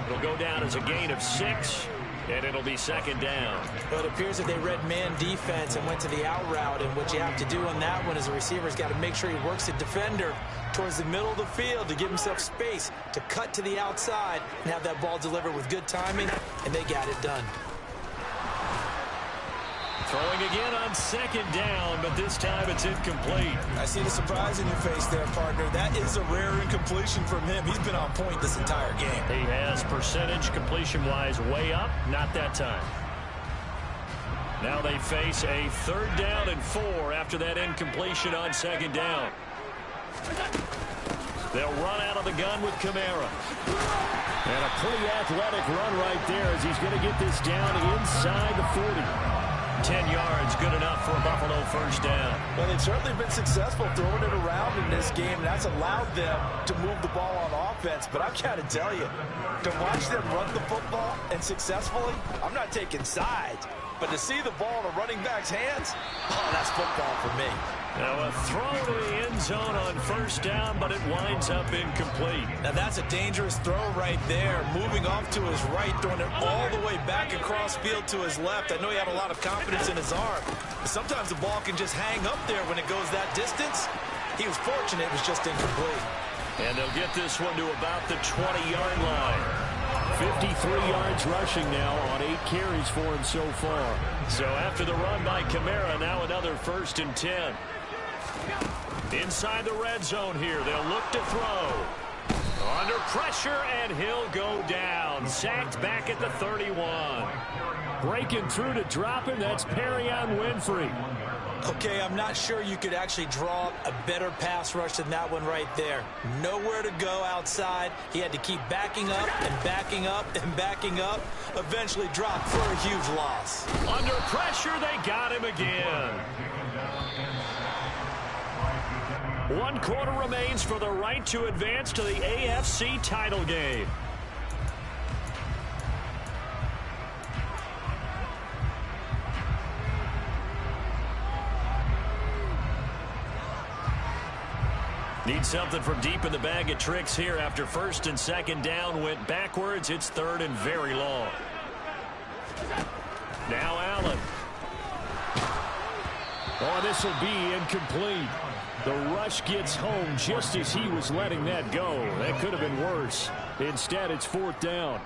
It'll go down as a gain of 6, and it'll be second down. Well, it appears that they read man defense and went to the out route, and what you have to do on that one is the receiver's got to make sure he works the defender towards the middle of the field to give himself space to cut to the outside and have that ball delivered with good timing, and they got it done. Throwing again on second down, but this time it's incomplete. I see the surprise in your face there, partner. That is a rare incompletion from him. He's been on point this entire game. He has percentage completion-wise way up, not that time. Now they face a 3rd down and 4 after that incompletion on second down. They'll run out of the gun with Kamara. And a pretty athletic run right there as he's going to get this down inside the 40. 10 yards, good enough for a Buffalo first down. Well, they've certainly been successful throwing it around in this game, and that's allowed them to move the ball on offense. But I've got to tell you, to watch them run the football and successfully, I'm not taking sides. But to see the ball in a running back's hands, oh, that's football for me. Now a throw to the end zone on first down, but it winds up incomplete. Now that's a dangerous throw right there. Moving off to his right, throwing it all the way back across field to his left. I know he had a lot of confidence in his arm. But sometimes the ball can just hang up there when it goes that distance. He was fortunate it was just incomplete. And they'll get this one to about the 20-yard line. 53 yards rushing now on 8 carries for him so far. So after the run by Kamara, now another 1st and 10. Inside the red zone here, they'll look to throw. Under pressure, and he'll go down. Sacked back at the 31. Breaking through to drop him, that's Perrion Winfrey. Okay, I'm not sure you could actually draw up a better pass rush than that one right there. Nowhere to go outside. He had to keep backing up and backing up and backing up. Eventually dropped for a huge loss. Under pressure, they got him again. 1 quarter remains for the right to advance to the AFC title game. Need something from deep in the bag of tricks here after 1st and 2nd down went backwards. It's 3rd and very long. Now Allen. Oh, this will be incomplete. The rush gets home just as he was letting that go. That could have been worse. Instead, it's 4th down.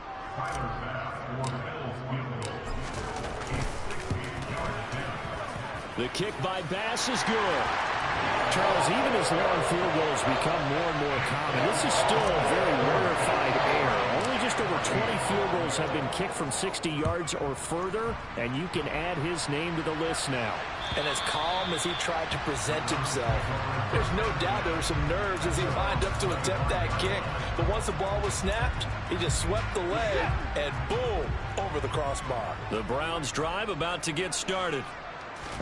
The kick by Bass is good. Charles, even as long field goals become more and more common, this is still a very rarefied air. Only just over 20 field goals have been kicked from 60 yards or further, and you can add his name to the list now. And as calm as he tried to present himself, there's no doubt there were some nerves as he lined up to attempt that kick. But once the ball was snapped, he just swept the leg, and boom, over the crossbar. The Browns' drive about to get started.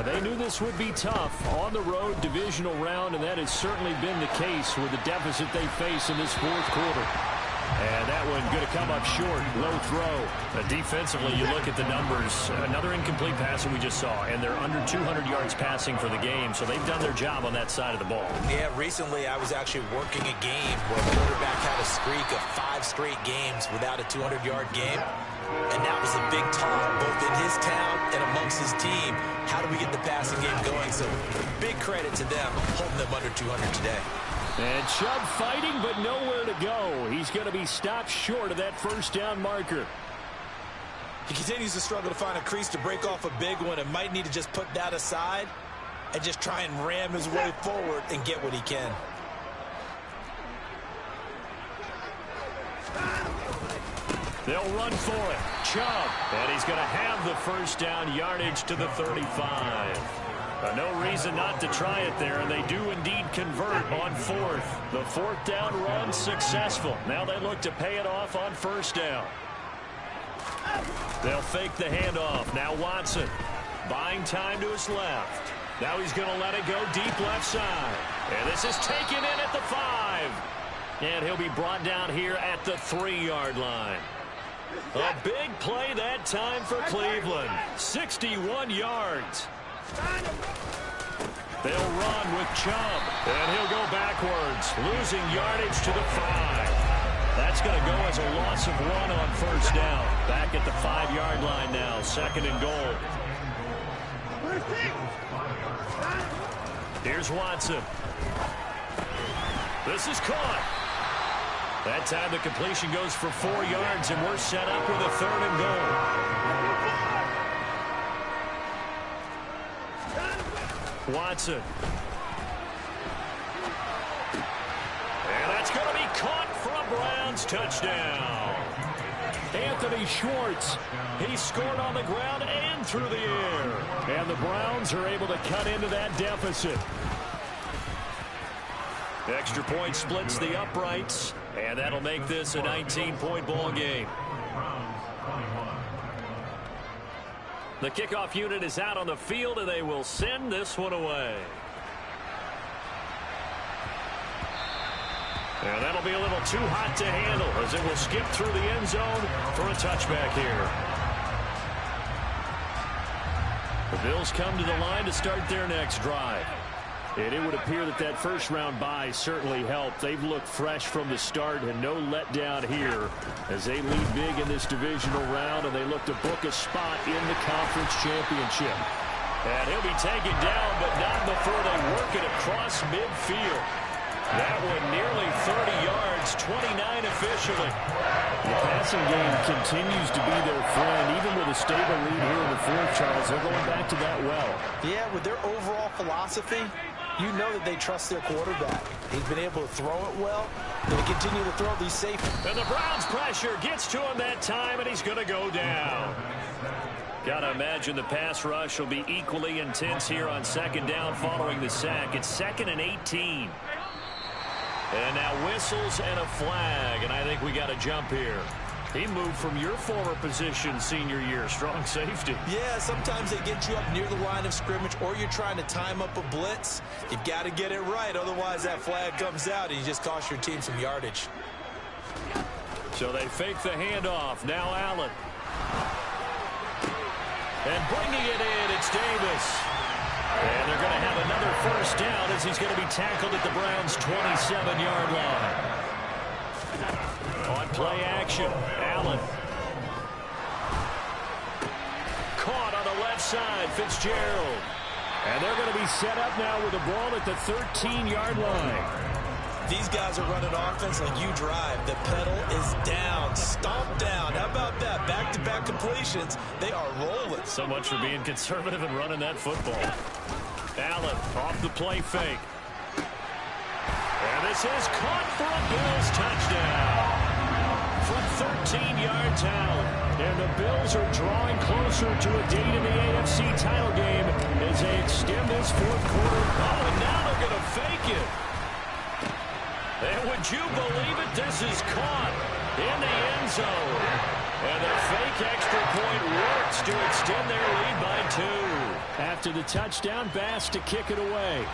They knew this would be tough on the road divisional round, and that has certainly been the case with the deficit they face in this 4th quarter. And that one going to come up short. Low throw. Defensively, you look at the numbers. Another incomplete pass that we just saw, and they're under 200 yards passing for the game, so they've done their job on that side of the ball. Yeah, recently I was actually working a game where the quarterback had a streak of 5 straight games without a 200-yard game. And that was a big talk, both in his town and amongst his team. How do we get the passing game going? So big credit to them, holding them under 200 today. And Chubb fighting, but nowhere to go. He's going to be stopped short of that 1st down marker. He continues to struggle to find a crease to break off a big one and might need to just put that aside and just try and ram his way forward and get what he can. They'll run for it. Chubb. And he's going to have the 1st down yardage to the 35. No reason not to try it there, and they do indeed convert on 4th. The 4th down run successful. Now they look to pay it off on 1st down. They'll fake the handoff. Now Watson buying time to his left. Now he's going to let it go deep left side. And this is taken in at the 5. And he'll be brought down here at the 3-yard line. A big play that time for Cleveland. 61 yards. They'll run with Chubb, and he'll go backwards, losing yardage to the 5. That's going to go as a loss of 1 on 1st down. Back at the 5-yard line now, 2nd and goal. Here's Watson. This is caught. That time the completion goes for 4 yards, and we're set up with a 3rd and goal. Watson. And that's going to be caught for a Browns touchdown. Anthony Schwartz. He scored on the ground and through the air. And the Browns are able to cut into that deficit. Extra point splits the uprights, and that'll make this a 19-point ball game. The kickoff unit is out on the field, and they will send this one away. And that'll be a little too hot to handle as it will skip through the end zone for a touchback here. The Bills come to the line to start their next drive. And it would appear that that first-round bye certainly helped. They've looked fresh from the start and no letdown here as they lead big in this divisional round, and they look to book a spot in the conference championship. And he'll be taken down, but not before they work it across midfield. That one nearly 30 yards, 29 officially. The passing game continues to be their friend. Even with a stable lead here in the fourth, Charles, they're going back to that well. Yeah, with their overall philosophy, you know that they trust their quarterback. He's been able to throw it well. They continue to throw these safely. And the Browns' pressure gets to him that time, and he's going to go down. Got to imagine the pass rush will be equally intense here on second down following the sack. It's 2nd and 18. And now whistles and a flag, and I think we got a jump here. He moved from your former position senior year, strong safety. Yeah, sometimes they get you up near the line of scrimmage, or you're trying to time up a blitz. You got to get it right, otherwise that flag comes out and you just cost your team some yardage. So they fake the handoff. Now Allen. And bringing it in, it's Davis. And they're going to have another first down as he's going to be tackled at the Browns' 27-yard line. On play action, Allen. Caught on the left side, Fitzgerald. And they're going to be set up now with the ball at the 13-yard line. These guys are running offense like you drive. The pedal is down, stomped down. How about that? Back-to-back completions. They are rolling. So much for being conservative and running that football. Allen off the play fake. And this is caught for a Bills touchdown. From 13 yards out. And the Bills are drawing closer to a date in the AFC title game as they extend this fourth quarter. Oh, and now they're going to fake it. And would you believe it? This is caught in the end zone. And the fake extra point works to extend their lead by 2. After the touchdown, Bass to kick it away.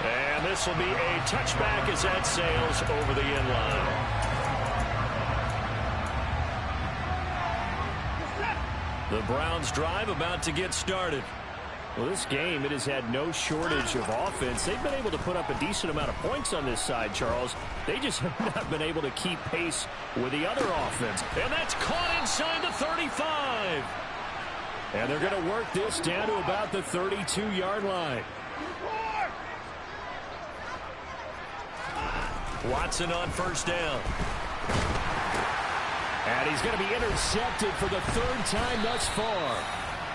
And this will be a touchback as that sails over the end line. The Browns drive about to get started. Well, this game, it has had no shortage of offense. They've been able to put up a decent amount of points on this side, Charles. They just have not been able to keep pace with the other offense. And that's caught inside the 35. And they're going to work this down to about the 32-yard line. Watson on first down. And he's going to be intercepted for the 3rd time thus far.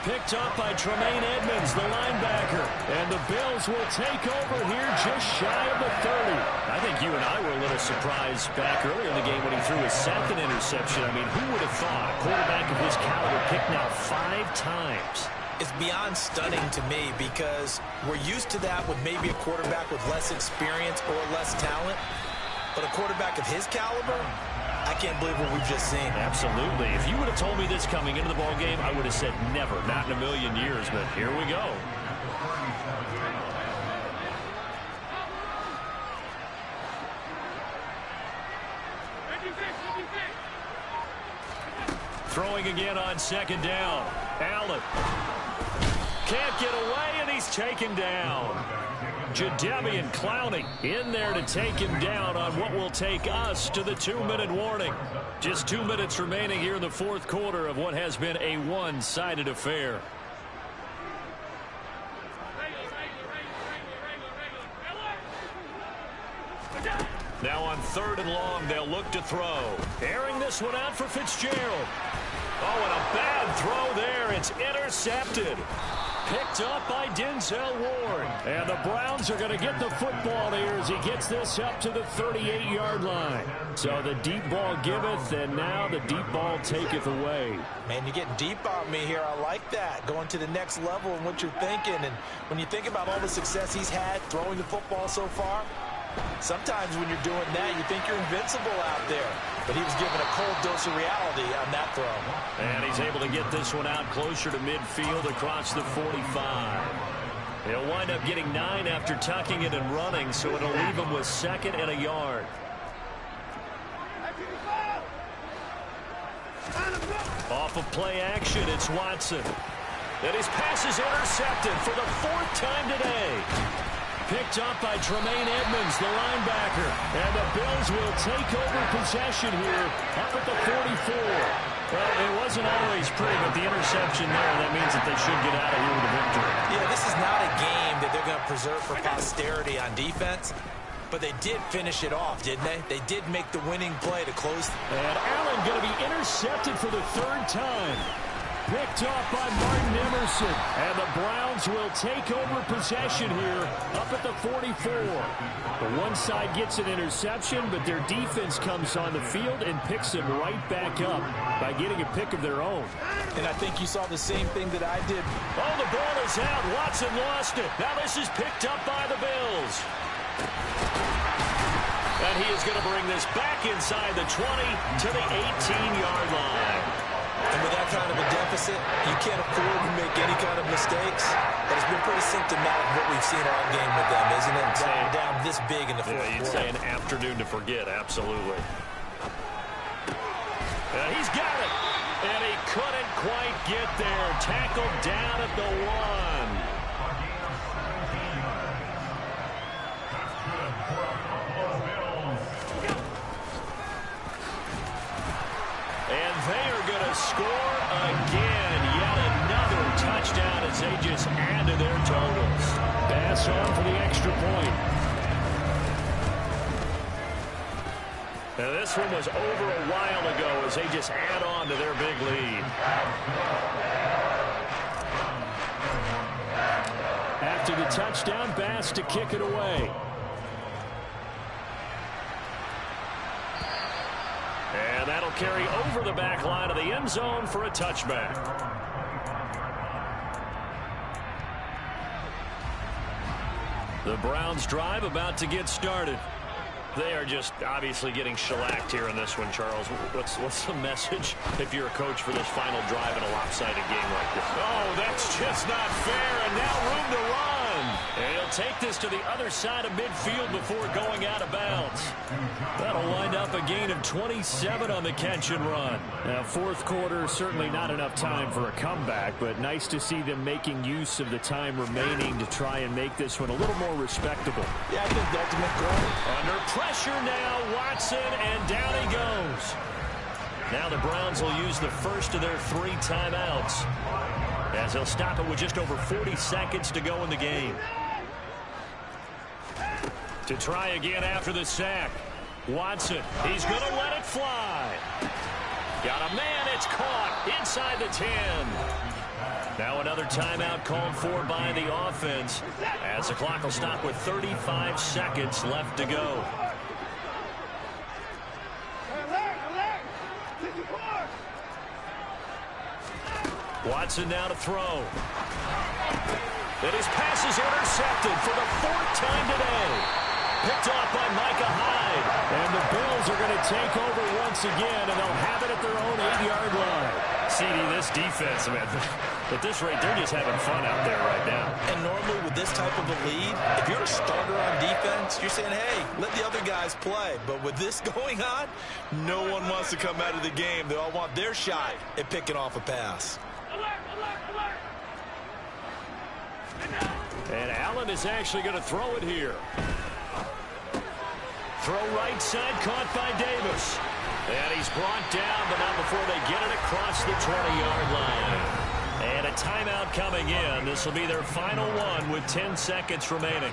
Picked up by Tremaine Edmonds, the linebacker. And the Bills will take over here just shy of the 30. I think you and I were a little surprised back earlier in the game when he threw his 2nd interception. I mean, who would have thought a quarterback of his caliber picked now 5 times? It's beyond stunning to me because we're used to that with maybe a quarterback with less experience or less talent. But a quarterback of his caliber, I can't believe what we've just seen. Absolutely. If you would have told me this coming into the ball game, I would have said never, not in a million years. But here we go. Throwing again on second down. Allen can't get away, and he's taken down. Jadeveon Clowney in there to take him down on what will take us to the 2-minute warning. Just 2 minutes remaining here in the fourth quarter of what has been a one-sided affair. Now on 3rd and long, they'll look to throw. Airing this one out for Fitzgerald. Oh, and a bad throw there. It's intercepted. Picked up by Denzel Ward. And the Browns are going to get the football here as he gets this up to the 38-yard line. So the deep ball giveth, and now the deep ball taketh away. Man, you're getting deep on me here. I like that. Going to the next level in what you're thinking. And when you think about all the success he's had throwing the football so far, sometimes when you're doing that, you think you're invincible out there. But he was given a cold dose of reality on that throw. And he's able to get this one out closer to midfield across the 45. He'll wind up getting 9 after tucking it and running, so it'll leave him with 2nd and a yard. Off of play action, it's Watson. And his pass is intercepted for the 4th time today. Picked up by Tremaine Edmonds, the linebacker. And the Bills will take over possession here up at the 44. Well, it wasn't always pretty, but the interception there, that means that they should get out of here with a victory. Yeah, this is not a game that they're going to preserve for posterity on defense. But they did finish it off, didn't they? They did make the winning play to close. And Allen going to be intercepted for the 3rd time. Picked off by Martin Emerson. And the Browns will take over possession here up at the 44. The one side gets an interception, but their defense comes on the field and picks them right back up by getting a pick of their own. And I think you saw the same thing that I did. Oh, the ball is out. Watson lost it. Now this is picked up by the Bills. And he is going to bring this back inside the 20 to the 18-yard line. And with that kind of a deficit, you can't afford to make any kind of mistakes. But it's been pretty symptomatic of what we've seen all game with them, isn't it? Down this big in the fourth quarter. You'd say an afternoon to forget, absolutely. And he's got it. And he couldn't quite get there. Tackled down at the 1. And they are going to score again. Yet another touchdown as they just add to their totals. Pass on for the extra point. Now this one was over a while ago as they just add on to their big lead. After the touchdown, Bass to kick it away. And that'll carry over the back line of the end zone for a touchback. The Browns drive about to get started. They are just obviously getting shellacked here in this one, Charles. What's the message if you're a coach for this final drive in a lopsided game like this? Oh, that's just not fair, and now room to run. And he'll take this to the other side of midfield before going out of bounds. That'll wind up a gain of 27 on the catch and run. Now, fourth quarter, certainly not enough time for a comeback, but nice to see them making use of the time remaining to try and make this one a little more respectable. Yeah, I think the ultimate goal. Under pressure now, Watson, and down he goes. Now the Browns will use the first of their 3 timeouts as they'll stop it with just over 40 seconds to go in the game. To try again after the sack. Watson, he's going to let it fly. Got a man, it's caught inside the 10. Now another timeout called for by the offense as the clock will stop with 35 seconds left to go. Watson now to throw. And his pass is intercepted for the 4th time today. Picked off by Micah Hyde. And the Bills are going to take over once again, and they'll have it at their own 8-yard line. CD, this defense, man, at this rate, they're just having fun out there right now. And normally with this type of a lead, if you're a starter on defense, you're saying, hey, let the other guys play. But with this going on, no one wants to come out of the game. They all want their shot at picking off a pass. And Allen is actually going to throw it here. Throw right side, caught by Davis. And he's brought down, but not before they get it across the 20-yard line. And a timeout coming in. This will be their final one with 10 seconds remaining.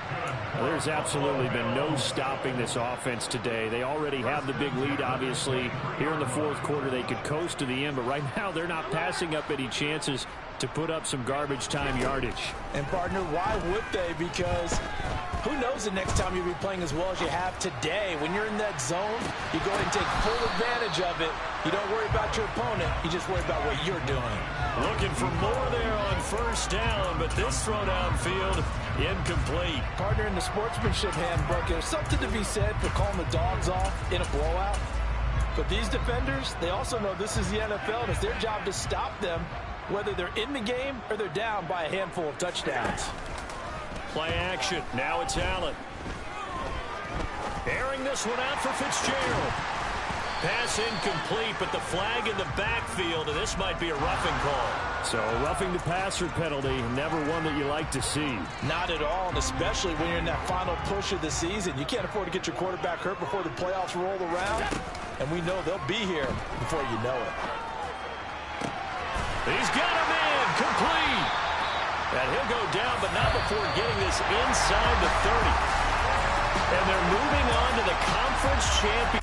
Well, there's absolutely been no stopping this offense today. They already have the big lead, obviously. Here in the fourth quarter, they could coast to the end, but right now they're not passing up any chances to put up some garbage time yardage. And, partner, why would they? Because who knows the next time you'll be playing as well as you have today. When you're in that zone, you go ahead and take full advantage of it. You don't worry about your opponent. You just worry about what you're doing. Looking for more there on first down, but this throw downfield incomplete. Partner, in the sportsmanship handbook, there's something to be said for calling the dogs off in a blowout. But these defenders, they also know this is the NFL, and it's their job to stop them, whether they're in the game or they're down by a handful of touchdowns. Play action. Now it's Allen. Airing this one out for Fitzgerald. Pass incomplete, but the flag in the backfield, and this might be a roughing call. So a roughing the passer penalty, never one that you like to see. Not at all, and especially when you're in that final push of the season. You can't afford to get your quarterback hurt before the playoffs roll around, and we know they'll be here before you know it. He's got a man, complete. And he'll go down, but not before getting this inside the 30. And they're moving on to the conference championship.